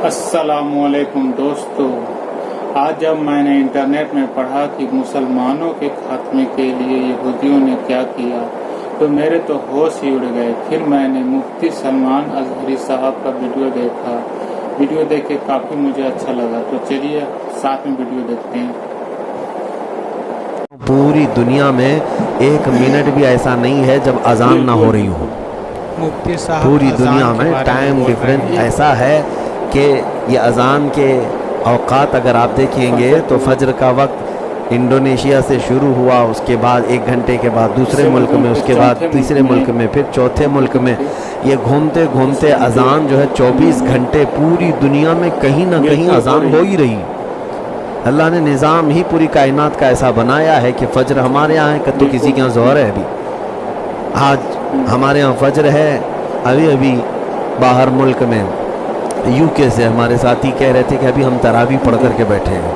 السلام علیکم دوستو، آج جب میں نے انٹرنیٹ میں پڑھا کہ مسلمانوں کے خاتمے کے لیے یہودیوں نے کیا کیا تو میرے تو ہوش ہی اڑ گئے۔ پھر میں نے مفتی سلمان اظہری صاحب کا ویڈیو دیکھا۔ ویڈیو دیکھ کے کافی مجھے اچھا لگا، تو چلیے ساتھ میں ویڈیو دیکھتے ہیں۔ پوری دنیا میں ایک منٹ بھی ایسا نہیں ہے جب اذان نہ ہو رہی ہو۔ مفتی صاحب پوری دنیا میں ٹائم ڈفرنس ایسا ہے کہ یہ اذان کے اوقات اگر آپ دیکھیں گے تو فجر کا وقت انڈونیشیا سے شروع ہوا، اس کے بعد 1 گھنٹے کے بعد دوسرے ملک میں، اس کے بعد تیسرے ملک میں، پھر چوتھے ملک میں، یہ گھومتے گھومتے اذان جو ہے 24 گھنٹے پوری دنیا میں کہیں نہ کہیں اذان ہو ہی رہی۔ اللہ نے نظام ہی پوری کائنات کا ایسا بنایا ہے کہ فجر ہمارے یہاں ہے تو کسی کے یہاں ظہر ہے۔ ابھی آج ہمارے یہاں فجر ہے، ابھی باہر ملک میں یو کے سے ہمارے ساتھی کہہ رہے تھے کہ ابھی ہم تراویح پڑھ کر کے بیٹھے ہیں،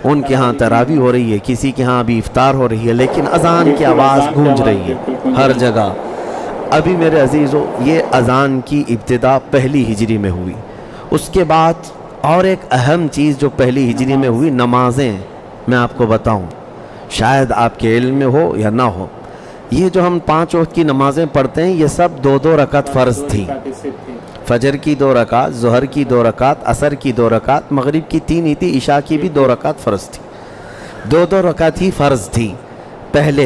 ان کے ہاں تراویح ہو رہی ہے، کسی کے ہاں ابھی افطار ہو رہی ہے، لیکن اذان کی آواز گونج رہی ہے ہر جگہ۔ ابھی میرے عزیزو، یہ اذان کی ابتدا پہلی ہجری میں ہوئی۔ اس کے بعد اور ایک اہم چیز جو پہلی ہجری میں ہوئی، نمازیں میں آپ کو بتاؤں، شاید آپ کے علم میں ہو یا نہ ہو، یہ جو ہم 5 وقت کی نمازیں پڑھتے ہیں یہ سب 2 رکعت فرض تھی۔ فجر کی 2 رکعت، ظہر کی 2 رکعت، عصر کی 2 رکعت، مغرب کی 3 ہی تھی، عشاء کی بھی 2 رکعت فرض تھی۔ 2 رکعت ہی فرض تھی پہلے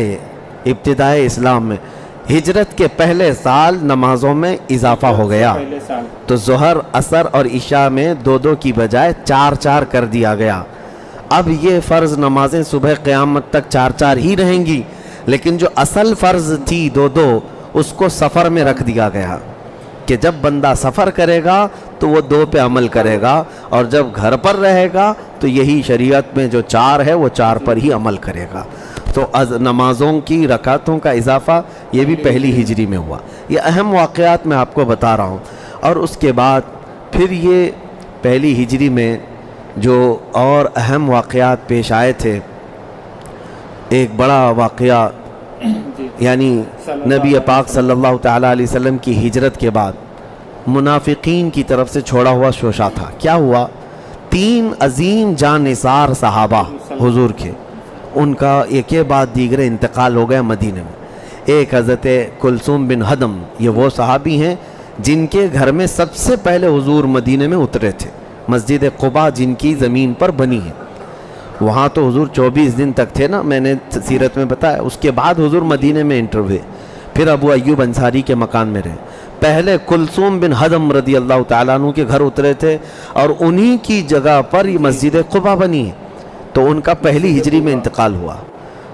ابتدائے اسلام میں۔ ہجرت کے پہلے سال نمازوں میں اضافہ ہو گیا، تو ظہر، عصر اور عشاء میں 2 کی بجائے 4 کر دیا گیا۔ اب یہ فرض نمازیں صبح قیامت تک 4 ہی رہیں گی، لیکن جو اصل فرض تھی 2 اس کو سفر میں رکھ دیا گیا کہ جب بندہ سفر کرے گا تو وہ 2 پہ عمل کرے گا، اور جب گھر پر رہے گا تو یہی شریعت میں جو 4 ہے وہ 4 پر ہی عمل کرے گا۔ تو نمازوں کی رکعتوں کا اضافہ یہ بھی پہلی ہجری میں ہوا۔ یہ اہم واقعات میں آپ کو بتا رہا ہوں۔ اور اس کے بعد پھر یہ پہلی ہجری میں جو اور اہم واقعات پیش آئے تھے، ایک بڑا واقعہ یعنی نبی پاک صلی اللہ تعالیٰ علیہ وسلم کی ہجرت کے بعد منافقین کی طرف سے چھوڑا ہوا شوشہ تھا۔ کیا ہوا؟ 3 عظیم جانثار صحابہ حضور کے، ان کا ایک کے بعد دیگرے انتقال ہو گیا مدینہ میں۔ ایک حضرت کلثوم بن ہدم، یہ وہ صحابی ہیں جن کے گھر میں سب سے پہلے حضور مدینہ میں اترے تھے، مسجد قباء جن کی زمین پر بنی ہے۔ وہاں تو حضور 24 دن تک تھے نا، میں نے سیرت میں بتایا۔ اس کے بعد حضور مدینہ میں انٹر ہوئے، پھر ابو ایوب انصاری کے مکان میں رہے۔ پہلے کلثوم بن ہدم رضی اللہ تعالیٰ عنہ کے گھر اترے تھے، اور انہی کی جگہ پر یہ مسجد قباء بنی ہے، تو ان کا پہلی ہجری میں انتقال ہوا۔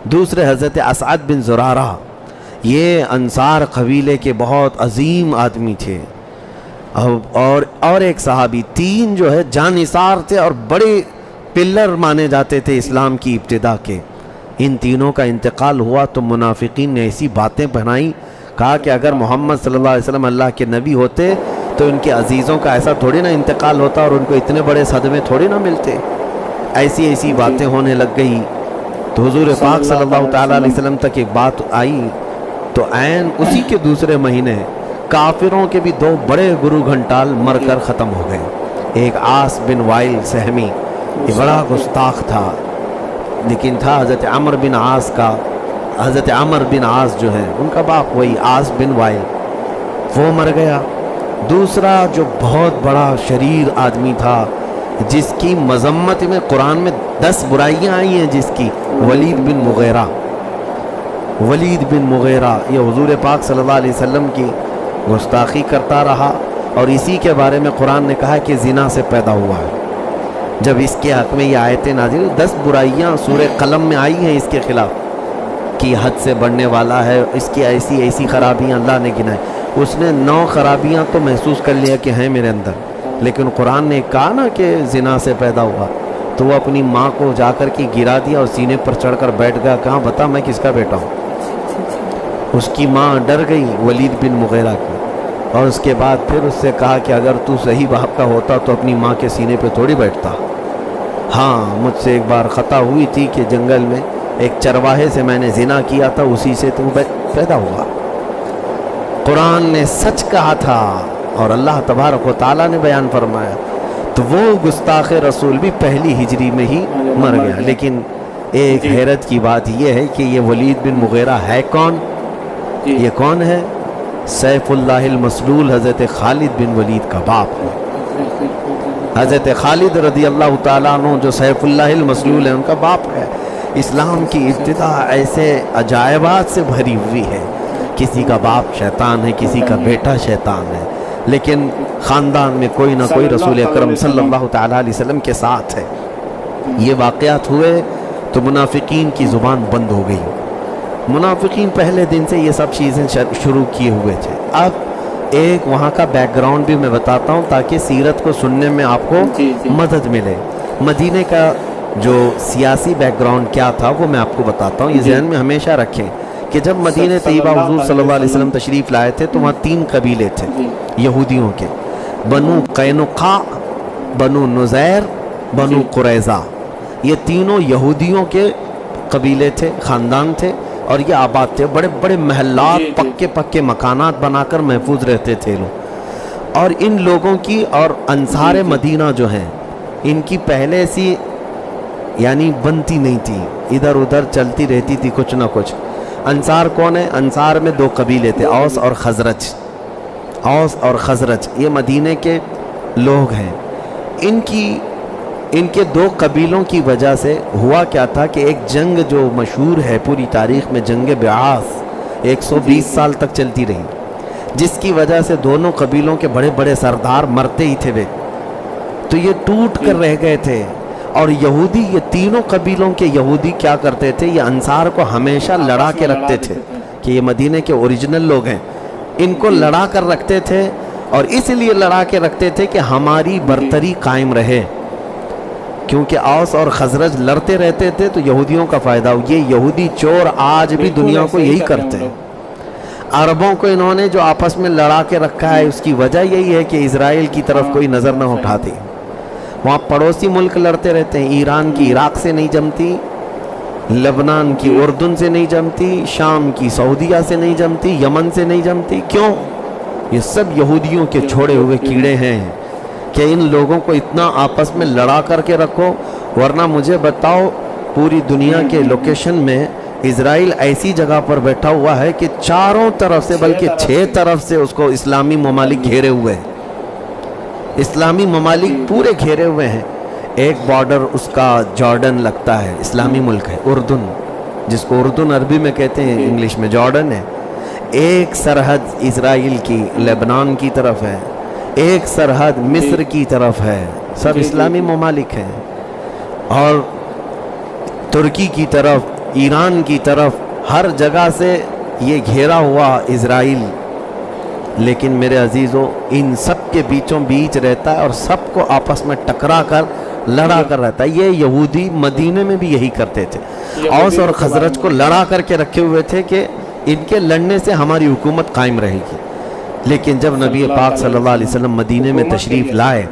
دوسرے حضرت اسعد بن زرارہ، یہ انصار قبیلے کے بہت عظیم آدمی تھے، اور ایک صحابی، 3 جو ہے جانثار تھے اور بڑے پلر مانے جاتے تھے اسلام کی ابتدا کے۔ ان تینوں کا انتقال ہوا تو منافقین نے ایسی باتیں پہنائی، کہا کہ اگر محمد صلی اللہ علیہ وسلم اللہ کے نبی ہوتے تو ان کے عزیزوں کا ایسا تھوڑی نہ انتقال ہوتا اور ان کو اتنے بڑے صدمے تھوڑی نہ ملتے۔ ایسی باتیں ہونے لگ گئی، تو حضور پاک صلی اللہ تعالیٰ علیہ وسلم تک ایک بات آئی، تو عین اسی کے دوسرے مہینے کافروں کے بھی 2 بڑے گرو گھنٹال مر کر ختم ہو گئے۔ ایک عاص بن وائل سہمی، یہ بڑا گستاخ تھا، لیکن تھا حضرت عمر بن عاص کا، حضرت عمر بن عاص جو ہے ان کا باپ وہی عاص بن وائل، وہ مر گیا۔ دوسرا جو بہت بڑا شریر آدمی تھا، جس کی مذمت میں قرآن میں 10 برائیاں آئی ہیں، جس کی، ولید بن مغیرہ۔ ولید بن مغیرہ یہ حضور پاک صلی اللہ علیہ وسلم کی گستاخی کرتا رہا، اور اسی کے بارے میں قرآن نے کہا کہ زنا سے پیدا ہوا ہے۔ جب اس کے حق میں یہ آیتیں نازل، 10 برائیاں سورہ قلم میں آئی ہیں اس کے خلاف، کہ حد سے بڑھنے والا ہے، اس کی ایسی خرابیاں اللہ نے گنائیں۔ اس نے 9 خرابیاں تو محسوس کر لیا کہ ہیں میرے اندر، لیکن قرآن نے کہا نا کہ زنا سے پیدا ہوا، تو وہ اپنی ماں کو جا کر کے گرا دیا اور سینے پر چڑھ کر بیٹھ گیا، کہاں بتا میں کس کا بیٹا ہوں۔ اس کی ماں ڈر گئی ولید بن مغیرہ کی، اور اس کے بعد پھر اس سے کہا کہ اگر تو صحیح باپ کا ہوتا تو اپنی ماں کے سینے پہ تھوڑی بیٹھتا۔ ہاں، مجھ سے ایک بار خطا ہوئی تھی کہ جنگل میں ایک چرواہے سے میں نے زنا کیا تھا، اسی سے تو پیدا ہوا۔ قرآن نے سچ کہا تھا، اور اللہ تبارک و تعالیٰ نے بیان فرمایا۔ تو وہ گستاخ رسول بھی پہلی ہجری میں ہی مر گیا. لیکن ایک حیرت کی بات یہ ہے کہ یہ ولید بن مغیرہ ہے کون؟ یہ کون ہے؟ سیف اللہ المسلول حضرت خالد بن ولید کا باپ ہے. حضرت خالد رضی اللہ تعالیٰ عنہ جو سیف اللہ المسلول ہے ان کا باپ ہے. اسلام کی ابتدا ایسے عجائبات سے بھری ہوئی ہے. کسی کا باپ شیطان ہے، کسی کا بیٹا شیطان ہے، لیکن خاندان میں کوئی نہ کوئی رسول اکرم صلی اللہ تعالیٰ علیہ وسلم کے ساتھ ہے. یہ واقعات ہوئے تو منافقین کی زبان بند ہو گئی. منافقین پہلے دن سے یہ سب چیزیں شروع کیے ہوئے تھے. اب ایک وہاں کا بیک گراؤنڈ بھی میں بتاتا ہوں تاکہ سیرت کو سننے میں آپ کو مدد ملے. مدینے کا جو سیاسی بیک گراؤنڈ کیا تھا وہ میں آپ کو بتاتا ہوں. یہ ذہن میں ہمیشہ رکھیں کہ جب مدینہ طیبہ حضور صلی اللہ علیہ وسلم تشریف لائے تھے تو وہاں 3 قبیلے تھے یہودیوں کے، بنو قینقاع، بنو نذیر، بنو قریظہ. یہ تینوں یہودیوں کے قبیلے تھے، خاندان تھے، اور یہ آباد تھے. بڑے بڑے محلات، پکے پکے مکانات بنا کر محفوظ رہتے تھے لوگ. اور ان لوگوں کی اور انصار مدینہ جو ہیں ان کی پہلے سی یعنی بنتی نہیں تھی، ادھر ادھر چلتی رہتی تھی کچھ نہ کچھ. انصار کون ہے؟ انصار میں 2 قبیلے تھے، اوس اور خزرج. اوس اور خزرج یہ مدینے کے لوگ ہیں. ان کے 2 قبیلوں کی وجہ سے ہوا کیا تھا کہ ایک جنگ جو مشہور ہے پوری تاریخ میں، جنگ بعاث 120 سال تک چلتی رہی، جس کی وجہ سے دونوں قبیلوں کے بڑے بڑے سردار مرتے ہی تھے. تو یہ ٹوٹ کر رہ گئے تھے. اور یہودی، یہ تینوں قبیلوں کے یہودی کیا کرتے تھے؟ یہ انصار کو ہمیشہ لڑا کے رکھتے تھے کہ یہ مدینے کے اوریجنل لوگ ہیں، ان کو لڑا کر رکھتے تھے. اور اس لیے لڑا کے رکھتے تھے کہ ہماری برتری قائم رہے، کیونکہ اوس اور خزرج لڑتے رہتے تھے تو یہودیوں کا فائدہ ہو. یہ یہودی چور آج بھی دنیا کو یہی کرتے ہیں. عربوں کو انہوں نے جو آپس میں لڑا کے رکھا ہے اس کی وجہ یہی ہے کہ اسرائیل کی طرف کوئی نظر نہ اٹھاتی. وہاں پڑوسی ملک لڑتے رہتے ہیں. ایران کی عراق سے نہیں جمتی، لبنان کی اردن سے نہیں جمتی، شام کی سعودیہ سے نہیں جمتی، یمن سے نہیں جمتی. کیوں؟ یہ سب یہودیوں کے چھوڑے ہوئے کیڑے ہیں کہ ان لوگوں کو اتنا آپس میں لڑا کر کے رکھو. ورنہ مجھے بتاؤ پوری دنیا کے لوکیشن میں اسرائیل ایسی جگہ پر بیٹھا ہوا ہے کہ چاروں طرف سے بلکہ 6 طرف سے اس کو اسلامی ممالک گھیرے ہوئے ہیں. اسلامی ممالک پورے گھیرے ہوئے ہیں. ایک بارڈر اس کا جارڈن لگتا ہے، اسلامی ملک ہے اردن، جس کو اردن عربی میں کہتے ہیں، انگلش میں جارڈن ہے. ایک سرحد اسرائیل کی لبنان کی طرف ہے، ایک سرحد مصر کی طرف ہے. سب اسلامی ممالک ہیں. اور ترکی کی طرف، ایران کی طرف، ہر جگہ سے یہ گھیرا ہوا اسرائیل. لیکن میرے عزیزوں ان سب کے بیچوں بیچ رہتا ہے اور سب کو آپس میں ٹکرا کر لڑا کر رہتا ہے. یہ یہودی مدینے میں بھی یہی کرتے تھے. اوس اور خزرج کو لڑا کر کے رکھے ہوئے تھے کہ ان کے لڑنے سے ہماری حکومت قائم رہے گی. لیکن جب نبی پاک صلی اللہ علیہ وسلم مدینے میں تشریف لائے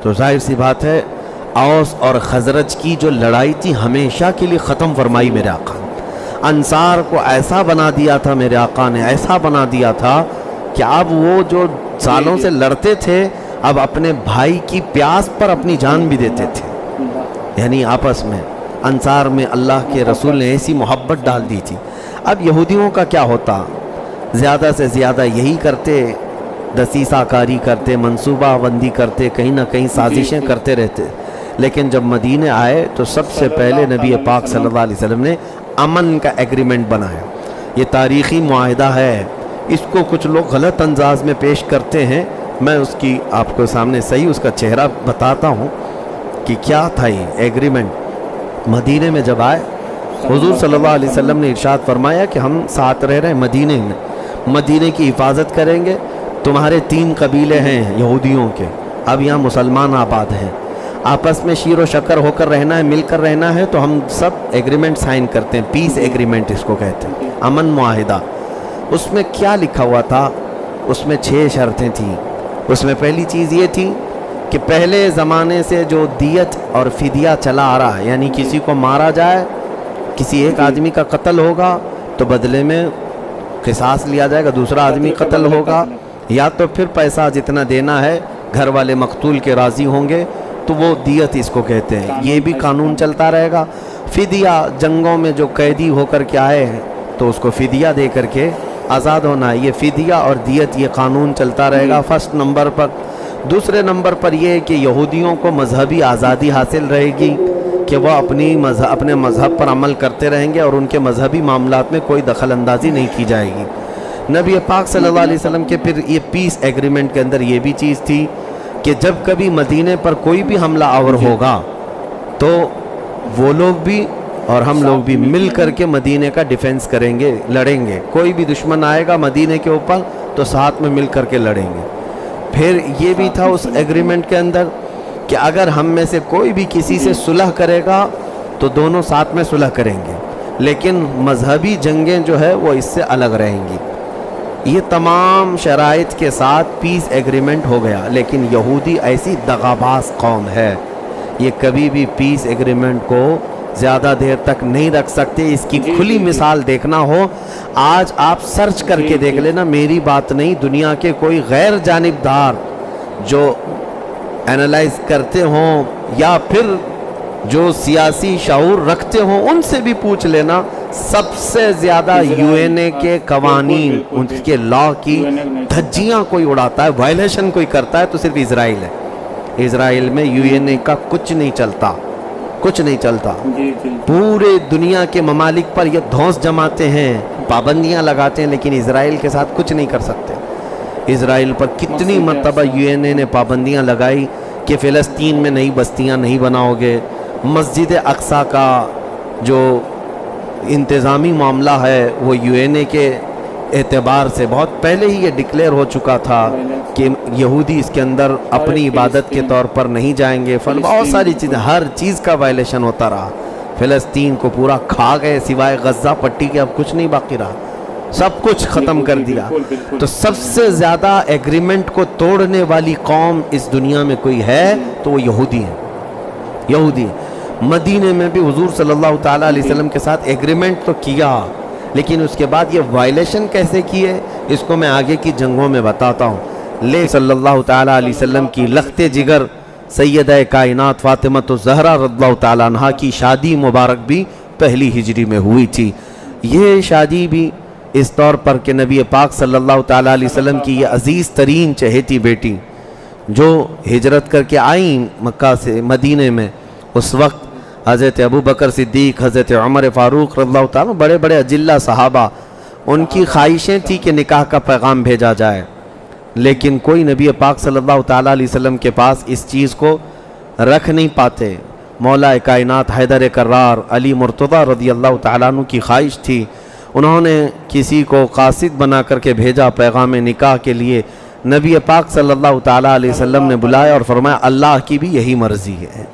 تو ظاہر سی بات ہے اوس اور خزرج کی جو لڑائی تھی ہمیشہ کے لیے ختم فرمائی میرے آقا. انصار کو ایسا بنا دیا تھا میرے آقا نے، ایسا بنا دیا تھا کہ اب وہ جو سالوں سے لڑتے تھے اب اپنے بھائی کی پیاس پر اپنی جان بھی دیتے تھے. یعنی آپس میں انصار میں اللہ کے رسول نے ایسی محبت ڈال دی تھی. اب یہودیوں کا کیا ہوتا؟ زیادہ سے زیادہ یہی کرتے، دسیسہ کاری کرتے، منصوبہ بندی کرتے، کہیں نہ کہیں سازشیں کرتے رہتے. لیکن جب مدینے آئے تو سب سے پہلے نبی پاک صلی اللہ علیہ وسلم نے امن کا ایگریمنٹ بنایا. یہ تاریخی معاہدہ ہے. اس کو کچھ لوگ غلط انداز میں پیش کرتے ہیں. میں اس کی آپ کو سامنے صحیح اس کا چہرہ بتاتا ہوں کہ کیا تھا یہ ایگریمنٹ. مدینے میں جب آئے حضور صلی اللہ علیہ وسلم نے ارشاد فرمایا کہ ہم ساتھ رہ رہے ہیں مدینے میں، مدینے کی حفاظت کریں گے. تمہارے 3 قبیلے ہیں یہودیوں کے، اب یہاں مسلمان آباد ہیں، آپس میں شیر و شکر ہو کر رہنا ہے، مل کر رہنا ہے. تو ہم سب ایگریمنٹ سائن کرتے ہیں. پیس ایگریمنٹ اس کو کہتے ہیں، امن معاہدہ. اس میں کیا لکھا ہوا تھا؟ اس میں 6 شرطیں تھیں. اس میں پہلی چیز یہ تھی کہ پہلے زمانے سے جو دیت اور فدیہ چلا آ رہا ہے، یعنی کسی کو مارا جائے، کسی ایک آدمی کا قتل ہوگا تو بدلے میں قصاص لیا جائے گا، دوسرا آدمی قتل ہوگا، یا تو پھر پیسہ جتنا دینا ہے گھر والے مقتول کے راضی ہوں گے تو وہ دیت اس کو کہتے ہیں. یہ بھی قانون چلتا رہے گا. فدیہ جنگوں میں جو قیدی ہو کر کے آئے ہیں تو اس کو فدیہ دے کر کے آزاد ہونا ہے. یہ فدیہ اور دیت یہ قانون چلتا رہے گا فرسٹ نمبر پر. دوسرے نمبر پر یہ کہ یہودیوں کو مذہبی آزادی حاصل رہے گی کہ وہ اپنے مذہب پر عمل کرتے رہیں گے اور ان کے مذہبی معاملات میں کوئی دخل اندازی نہیں کی جائے گی. نبی پاک صلی اللہ علیہ وسلم کے پھر یہ پیس ایگریمنٹ کے اندر یہ بھی چیز تھی کہ جب کبھی مدینے پر کوئی بھی حملہ آور ہوگا تو وہ لوگ بھی اور ہم لوگ بھی مل کر کے مدینے کا ڈیفنس کریں گے, لڑیں گے. کوئی بھی دشمن آئے گا مدینے کے اوپر تو ساتھ میں مل کر کے لڑیں گے. پھر یہ بھی تھا اس ایگریمنٹ کے اندر کہ اگر ہم میں سے کوئی بھی کسی سے صلح کرے گا تو دونوں ساتھ میں صلح کریں گے, لیکن مذہبی جنگیں جو ہے وہ اس سے الگ رہیں گی. یہ تمام شرائط کے ساتھ پیس ایگریمنٹ ہو گیا. لیکن یہودی ایسی دغاباز قوم ہے, یہ کبھی بھی پیس ایگریمنٹ کو زیادہ دیر تک نہیں رکھ سکتے. اس کی کھلی مثال دیکھنا ہو آج آپ سرچ کر کے دیکھ لینا, میری بات نہیں, دنیا کے کوئی غیر جانبدار جو اینالائز کرتے ہوں یا پھر جو سیاسی شعور رکھتے ہوں ان سے بھی پوچھ لینا, سب سے زیادہ یو این اے کے قوانین, ان کے لا کی دھجیاں کوئی اڑاتا ہے, وائلیشن کوئی کرتا ہے تو صرف اسرائیل ہے. اسرائیل میں یو این اے کا کچھ نہیں چلتا, کچھ نہیں چلتا. پورے دنیا کے ممالک پر یہ دھونس جماتے ہیں, پابندیاں لگاتے ہیں, لیکن اسرائیل کے ساتھ کچھ نہیں کر سکتے. اسرائیل پر کتنی مرتبہ یو این اے نے پابندیاں لگائی کہ فلسطین میں نئی بستیاں نہیں بناؤ گے. مسجد اقصی کا جو انتظامی معاملہ ہے وہ یو این اے کے اعتبار سے بہت پہلے ہی یہ ڈکلیئر ہو چکا تھا کہ یہودی اس کے اندر اپنی عبادت کے طور پر نہیں جائیں گے. بہت ساری چیزیں, ہر چیز کا وائلیشن ہوتا رہا. فلسطین کو پورا کھا گئے, سوائے غزہ پٹی کے اب کچھ نہیں باقی رہا, سب کچھ ختم کر دیا. تو سب سے زیادہ ایگریمنٹ کو توڑنے والی قوم اس دنیا میں کوئی ہے تو وہ یہودی ہیں. یہودی مدینے میں بھی حضور صلی اللہ تعالیٰ علیہ وسلم کے ساتھ ایگریمنٹ تو کیا, لیکن اس کے بعد یہ وائلیشن کیسے کیے اس کو میں آگے کی جنگوں میں بتاتا ہوں. لے صلی اللہ تعالیٰ علیہ وسلم کی لخت جگر سیدہ کائنات فاطمۃ الزہرا رضی اللہ تعالیٰ عنہا کی شادی مبارک بھی پہلی ہجری میں ہوئی تھی. یہ شادی بھی اس طور پر کہ نبی پاک صلی اللہ تعالیٰ علیہ وسلم کی یہ عزیز ترین چہیتی بیٹی جو ہجرت کر کے آئیں مکہ سے مدینے میں, اس وقت حضرت ابو بکر صدیق, حضرت عمر فاروق رضی اللہ تعالیٰ, بڑے بڑے اجلہ صحابہ, ان کی خواہشیں تھی کہ نکاح کا پیغام بھیجا جائے, لیکن کوئی نبی پاک صلی اللہ تعالیٰ علیہ وسلم کے پاس اس چیز کو رکھ نہیں پاتے. مولا کائنات حیدر کرار علی مرتضیٰ رضی اللہ تعالیٰ عنہ کی خواہش تھی, انہوں نے کسی کو قاصد بنا کر کے بھیجا پیغام نکاح کے لیے. نبی پاک صلی اللہ تعالیٰ علیہ وسلم نے بلایا اور فرمایا اللہ کی بھی یہی مرضی ہے,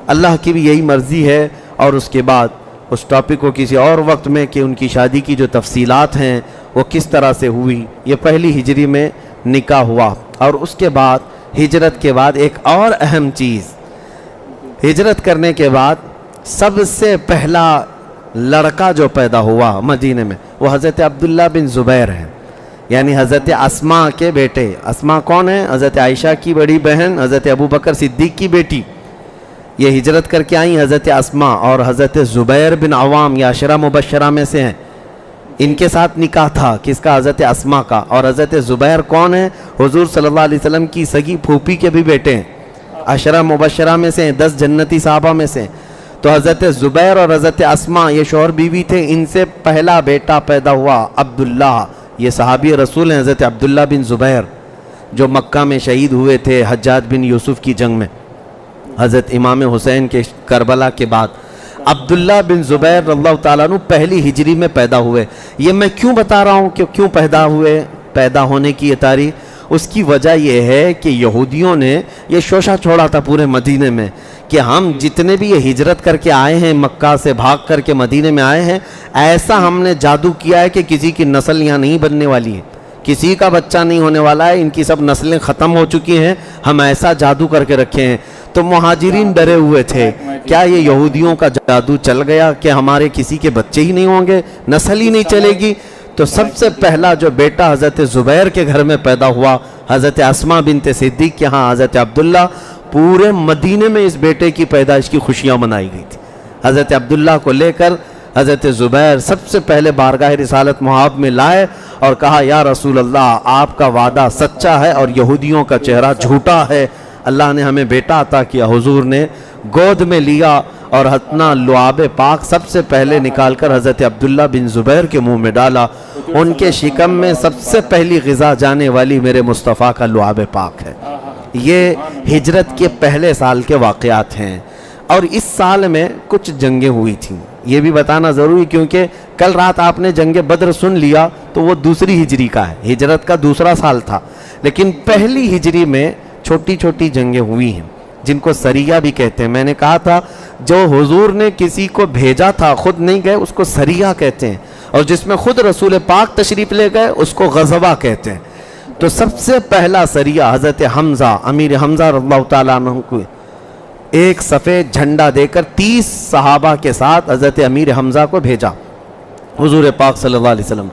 اللہ کی بھی یہی مرضی ہے. اور اس کے بعد اس ٹاپک کو کسی اور وقت میں کہ ان کی شادی کی جو تفصیلات ہیں وہ کس طرح سے ہوئی. یہ پہلی ہجری میں نکاح ہوا. اور اس کے بعد ہجرت کے بعد ایک اور اہم چیز, ہجرت کرنے کے بعد سب سے پہلا لڑکا جو پیدا ہوا مدینے میں وہ حضرت عبداللہ بن زبیر ہیں, یعنی حضرت اسماء کے بیٹے. اسماء کون ہیں؟ حضرت عائشہ کی بڑی بہن, حضرت ابو بکر صدیق کی بیٹی. یہ ہجرت کر کے آئیں حضرت اسماء, اور حضرت زبیر بن عوام یا عشرہ مبشرہ میں سے ہیں. ان کے ساتھ نکاح تھا کس کا؟ حضرت اسماء کا. اور حضرت زبیر کون ہیں؟ حضور صلی اللہ علیہ وسلم کی سگی پھوپھی کے بھی بیٹے ہیں, عشرہ مبشرہ میں سے ہیں, 10 جنتی صحابہ میں سے. تو حضرت زبیر اور حضرت اسماء یہ شوہر بیوی تھے. ان سے پہلا بیٹا پیدا ہوا عبداللہ, یہ صحابی رسول ہیں حضرت عبداللہ بن زبیر جو مکہ میں شہید ہوئے تھے حجاج بن یوسف کی جنگ میں, حضرت امام حسین کے کربلا کے بعد. عبداللہ بن زبیر رضی اللہ تعالیٰ عنہ پہلی ہجری میں پیدا ہوئے. یہ میں کیوں بتا رہا ہوں کہ کیوں پیدا ہوئے, پیدا ہونے کی یہ تاریخ, اس کی وجہ یہ ہے کہ یہودیوں نے یہ شوشہ چھوڑا تھا پورے مدینے میں کہ ہم جتنے بھی یہ ہجرت کر کے آئے ہیں مکہ سے بھاگ کر کے مدینے میں آئے ہیں, ایسا ہم نے جادو کیا ہے کہ کسی کی نسل یہاں نہیں بننے والی ہے, کسی کا بچہ نہیں ہونے والا ہے, ان کی سب نسلیں ختم ہو چکی ہیں, ہم ایسا جادو کر کے رکھے ہیں. تو مہاجرین ڈرے ہوئے تھے کیا یہ یہودیوں کا جادو چل گیا کہ ہمارے کسی کے بچے ہی نہیں ہوں گے, نسل ہی نہیں چلے گی. تو سب سے پہلا جو بیٹا حضرت زبیر کے گھر میں پیدا ہوا حضرت اسماء بنت صدیق کے ہاں حضرت عبداللہ, پورے مدینے میں اس بیٹے کی پیدائش کی خوشیاں منائی گئی تھی۔ حضرت عبداللہ کو لے کر حضرت زبیر سب سے پہلے بارگاہ رسالت مآب میں لائے اور کہا یا رسول اللہ آپ کا وعدہ سچا ہے اور یہودیوں کا چہرہ جھوٹا ہے، اللہ نے ہمیں بیٹا عطا کیا۔ حضور نے گود میں لیا اور اپنا لعاب پاک سب سے پہلے نکال کر حضرت عبداللہ بن زبیر کے منہ میں ڈالا۔ ان کے شکم میں سب سے پہلی غذا جانے والی میرے مصطفیٰ کا لعاب پاک ہے۔ یہ ہجرت کے پہلے سال کے واقعات ہیں، اور اس سال میں کچھ جنگیں ہوئی تھیں، یہ بھی بتانا ضروری، کیونکہ کل رات آپ نے جنگ بدر سن لیا تو وہ دوسری ہجری کا ہے، ہجرت کا دوسرا سال تھا، لیکن پہلی ہجری میں چھوٹی چھوٹی جنگیں ہوئی ہیں جن کو سریہ بھی کہتے ہیں۔ میں نے کہا تھا جو حضور نے کسی کو بھیجا تھا خود نہیں گئے اس کو سریہ کہتے ہیں، اور جس میں خود رسول پاک تشریف لے گئے اس کو غزوہ کہتے ہیں۔ تو سب سے پہلا سریہ حضرت حمزہ، امیر حمزہ رضی اللہ تعالیٰ عنہ کو ایک سفید جھنڈا دے کر 30 صحابہ کے ساتھ حضرت امیر حمزہ کو بھیجا حضور پاک صلی اللہ علیہ وسلم۔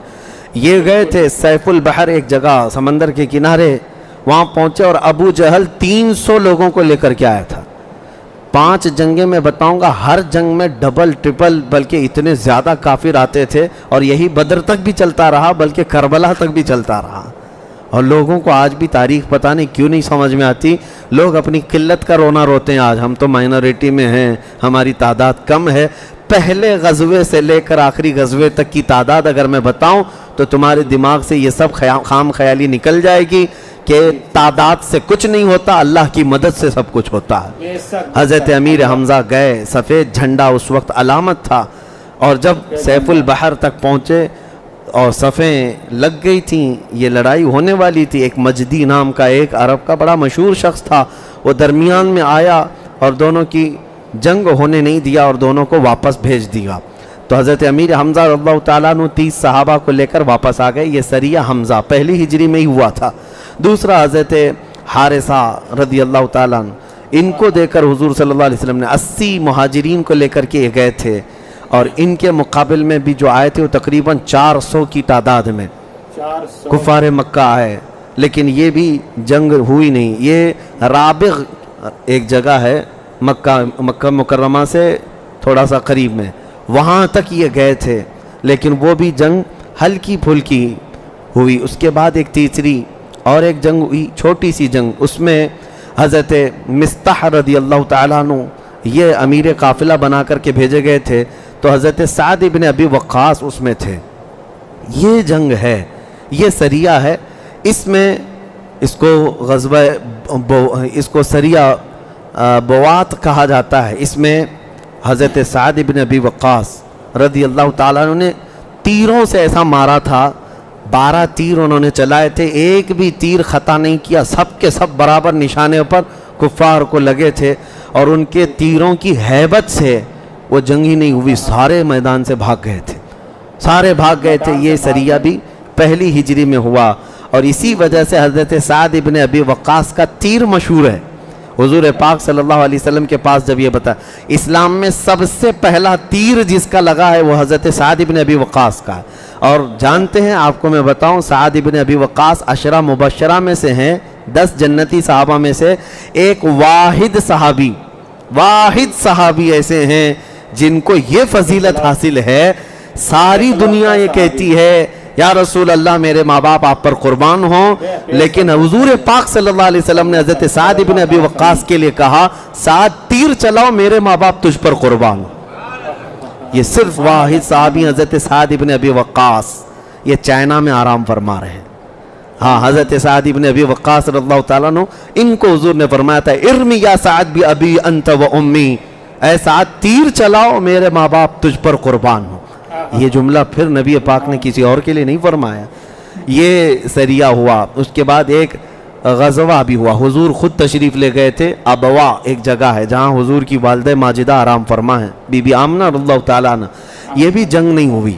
یہ گئے تھے سیف البحر، ایک جگہ سمندر کے کنارے، وہاں پہنچے اور ابو جہل 300 لوگوں کو لے کر کے آیا تھا۔ 5 جنگیں میں بتاؤں گا، ہر جنگ میں ڈبل ٹرپل بلکہ اتنے زیادہ کافر آتے تھے، اور یہی بدر تک بھی چلتا رہا، بلکہ کربلا تک بھی چلتا رہا۔ اور لوگوں کو آج بھی تاریخ پتہ نہیں کیوں نہیں سمجھ میں آتی، لوگ اپنی قلت کا رونا روتے ہیں، آج ہم تو مائنورٹی میں ہیں، ہماری تعداد کم ہے۔ پہلے غزوے سے لے کر آخری غزوے تک کی تعداد اگر میں بتاؤں تو تمہارے دماغ سے یہ سب خام خیالی نکل جائے گی کہ تعداد سے کچھ نہیں ہوتا، اللہ کی مدد سے سب کچھ ہوتا ہے۔ حضرت امیر حمزہ گئے، سفید جھنڈا اس وقت علامت تھا، اور جب سیف البحر تک پہنچے اور صفیں لگ گئی تھیں، یہ لڑائی ہونے والی تھی، ایک مجدی نام کا ایک عرب کا بڑا مشہور شخص تھا، وہ درمیان میں آیا اور دونوں کی جنگ ہونے نہیں دیا اور دونوں کو واپس بھیج دیا۔ تو حضرت امیر حمزہ رضی اللہ تعالیٰ عنہ 30 صحابہ کو لے کر واپس آ گئے۔ یہ سریہ حمزہ پہلی ہجری میں ہی ہوا تھا۔ دوسرا حضرت حارثہ رضی اللہ تعالیٰ عنہ، ان کو دے کر حضور صلی اللہ علیہ وسلم نے 80 مہاجرین کو لے کر کے گئے تھے، اور ان کے مقابل میں بھی جو آئے تھے وہ تقریباً 400 کی تعداد میں کفار مکہ آئے، لیکن یہ بھی جنگ ہوئی نہیں۔ یہ رابغ ایک جگہ ہے مکہ مکرمہ سے تھوڑا سا قریب میں، وہاں تک یہ گئے تھے، لیکن وہ بھی جنگ ہلکی پھلکی ہوئی۔ اس کے بعد ایک تیسری اور ایک جنگ ہوئی، چھوٹی سی جنگ، اس میں حضرت مستح رضی اللہ تعالیٰ عنہ یہ امیر قافلہ بنا کر کے بھیجے گئے تھے، تو حضرت سعد ابن ابی وقاص اس میں تھے۔ یہ جنگ ہے، یہ سریہ ہے، اس میں اس کو غزوہ اس کو سریہ بوات کہا جاتا ہے۔ اس میں حضرت سعد ابن ابی وقاص رضی اللہ تعالیٰ عنہ نے تیروں سے ایسا مارا تھا، 12 تیر انہوں نے چلائے تھے، ایک بھی تیر خطا نہیں کیا، سب کے سب برابر نشانے پر کفار کو لگے تھے، اور ان کے تیروں کی ہیبت سے وہ جنگ ہی نہیں ہوئی، سارے میدان سے بھاگ گئے تھے، سارے بھاگ گئے تھے۔ یہ سریہ بھی پہلی ہجری میں ہوا، اور اسی وجہ سے حضرت سعد ابن ابی وقاص کا تیر مشہور ہے۔ حضور پاک صلی اللہ علیہ وسلم کے پاس جب یہ بتا، اسلام میں سب سے پہلا تیر جس کا لگا ہے وہ حضرت سعد ابن ابی وقاص کا ہے۔ اور جانتے ہیں، آپ کو میں بتاؤں، سعد ابن ابی وقاص عشرہ مبشرہ میں سے ہیں، 10 جنتی صحابہ میں سے ایک واحد صحابی ایسے ہیں جن کو یہ فضیلت حاصل ہے، ساری دنیا یہ کہتی ہے یا رسول اللہ میرے ماں باپ آپ پر قربان ہوں، لیکن حضور پاک صلی اللہ علیہ وسلم نے حضرت سعد ابن ابی وقاص کے لیے کہا سعد تیر چلاؤ، میرے ماں باپ تجھ پر قربان ہوں۔ یہ صرف واحد صحابی حضرت سعد ابن ابی وقاص، یہ چائنا میں آرام فرما رہے ہیں۔ ہاں، حضرت سعد ابن ابی وقاص رضی اللہ تعالیٰ عنہ، ان کو حضور نے فرمایا تھا ارمی یا سعد بی ابی انت و امی، اے سعد تیر چلاؤ، میرے ماں باپ تجھ پر قربان ہوں۔ یہ جملہ پھر نبی پاک نے کسی اور کے لیے نہیں فرمایا۔ یہ سریہ ہوا، اس کے بعد ایک غزوہ بھی ہوا، حضور خود تشریف لے گئے تھے۔ ابوا ایک جگہ ہے جہاں حضور کی والدہ ماجدہ آرام فرما ہے، بی بی آمنہ رضی اللہ تعالیٰ عنہ۔ یہ بھی جنگ نہیں ہوئی،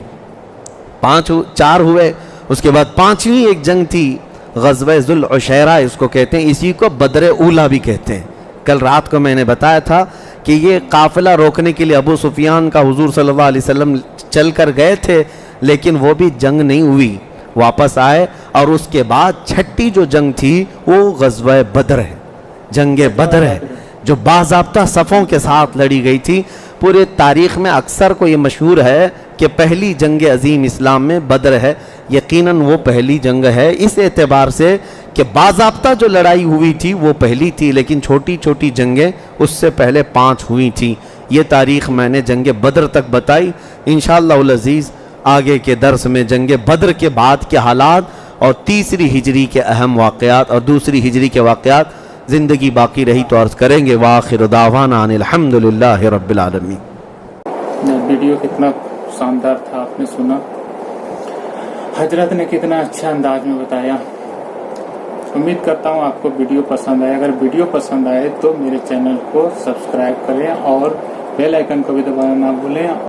4 ہوئے۔ اس کے بعد 5ویں ایک جنگ تھی، غزوہ ذو العشیرہ اس کو کہتے ہیں، اسی کو بدر اولیٰ بھی کہتے ہیں۔ کل رات کو میں نے بتایا تھا کہ یہ قافلہ روکنے کے لیے ابو سفیان کا حضور صلی اللہ علیہ وسلم چل کر گئے تھے، لیکن وہ بھی جنگ نہیں ہوئی، واپس آئے۔ اور اس کے بعد 6ٹھی جو جنگ تھی وہ غزوہ بدر ہے۔ جنگ بدر ہے جو باضابطہ صفوں کے ساتھ لڑی گئی تھی. پورے تاریخ میں اکثر کو یہ مشہور ہے کہ پہلی جنگ عظیم اسلام میں بدر ہے. یقیناً وہ پہلی جنگ ہے اس اعتبار سے کہ باضابطہ جو لڑائی ہوئی تھی وہ پہلی تھی، لیکن چھوٹی چھوٹی جنگیں اس سے پہلے 5 ہوئی تھیں. یہ تاریخ میں نے جنگ بدر تک بتائی. انشاءاللہ العزیز آگے کے درس میں جنگ بدر کے بعد کے حالات اور تیسری ہجری کے اہم واقعات اور دوسری ہجری کے واقعات زندگی باقی رہی تو عرض کریں گے. وآخر دعوانا ان الحمدللہ رب العالمین. ویڈیو کتنا شاندار تھا، آپ نے سنا حضرت نے کتنا اچھا انداز میں بتایا. امید کرتا ہوں آپ کو ویڈیو پسند آئے. اگر ویڈیو پسند آئے تو میرے چینل کو سبسکرائب کریں اور بیل آئیکن کو بھی دبانا نہ بھولیں.